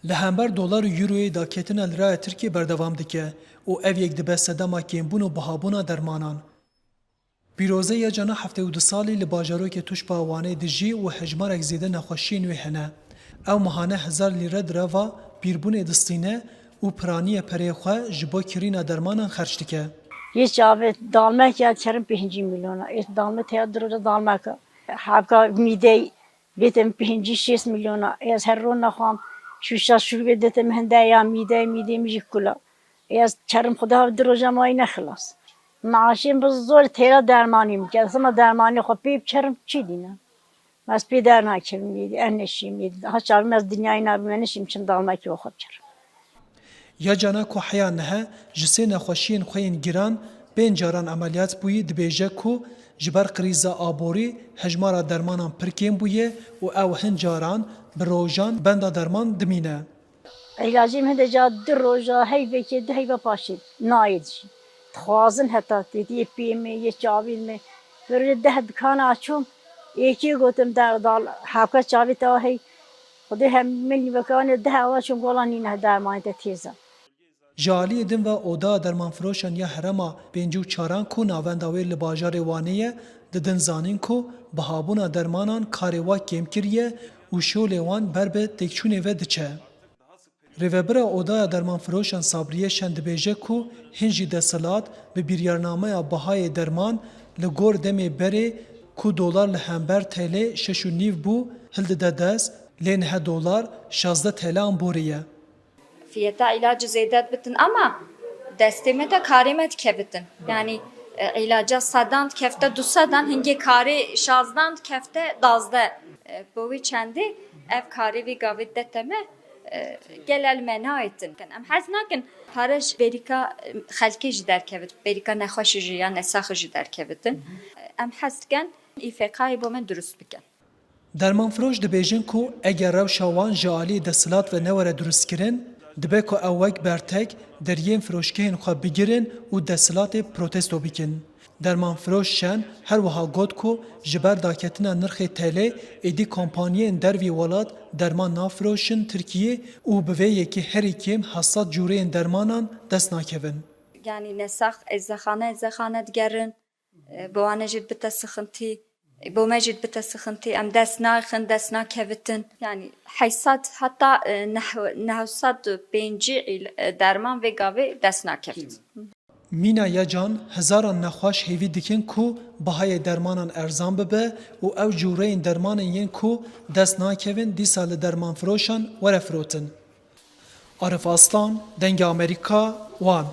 لهمبر دلار و یوروی دا کتن لرای ترکیه بردوام دکه و او یک دبه سدما کمبون و بهابونا درمانان. پیروزه یا جنا هفته و دو سالی لباجارو که توش باوانه دجی و حجمارک زیده نخوشی نوی هنه. او مهانه 1000 لیره دروا پیربون دستینه و پرانی پریخواه جبا کرینا درمانان خرج دکه. یه جاوه دالمک یا چرم 5 میلیونه. یه دالمک تیاد درو دالمک. حبکا میده بیتم 5-6 میلیونه. از هر رو نخوام شوشا شو بدتم هنده یا میده میجی کلا. از چرم خدا درو جمعی نخلاص. معاشیم بزرگ تیرا درمانی میکرد. اصلا درمانی خب پیپ چرم چی دینم. از پی در نکرم میدی. انشیم میدی. ها چارم از دنیای نبیمنشیم چند دالمکی و خود چرم. یا جانا کو حیا نه جسه نخوشین خوین گران بین جاران عملیات بوی دبیجه کو جبر قریزا آبوری هجمارا درمانان پرکیم بویه و او هنجاران بروجان بندا درمان دمینه. علاجیم هنده جا در روزا هی بکی ده هی بپاشید نایدش. خوازن حتی دیدی پیمه یه چاویل می برای ده دکان آچوم یکی گفتم در دال حقا چاوی تا هی خودی هم منی بکن ده آچوم گلانی نه درمان تیزه. جالی دن و اودا درمان فروشان یا هرما بینجو چاران کو ناونداوی لباجار وانیه ددن زانین کو بهابونا درمانان کاروا کم کریه و شول وان بربه تکچونه و دچه. ریوبرا اودا درمان فروشان صابریه شند بیجه کو هنجی دستلات به بیریارنامه بهای درمان لگور دمی بره کو دلار لهمبر تله 6.5 بو هلد دست لین $10 16 تله بوریه. فiyata ilacı zedet bitin ama desteme de karimet kebitin. Yani ilaca sadant kefte dusadan hinge kari şazdan kefte dazda. Bu çendi ev kari vi gavid deteme gelel mena etin. Em haznakin paraş berika xalki jider kebit. Berika nexoşi jiya nesaxı jider kebitin. Em hasken ifqay bu men durust bikin. درمان فروش دبیجن کو اگر رو شوان جالی دستلات و نوره درست کرن دبی کو اوک برتک درین فروشکین خو بگیرن و دستلات پروتستو بکن. درمان فروش شن هر وها گود کو جبر داکتنا نرخ تله ایدی کمپانیین دروی ولاد درمان نافروشن ترکیه و بوی یکی هر کم حساد جورین درمانان دست ناکوین. Yani nesax ezzaxane digerin bu anejid bite sıxıntı bu mecid bite sıxıntı em desnaxın desna kevitin yani haysat hatta nehsat benci derman ve gavi desna kevit. مینا یا جان هزاران نخواش هیوی دکن کو بهای درمانان ارزان ببه و او جورین درمان ین کو دست ناکوین دی سال درمان فروشان وره فروتن. عارف اسلان دنگ امریکا وان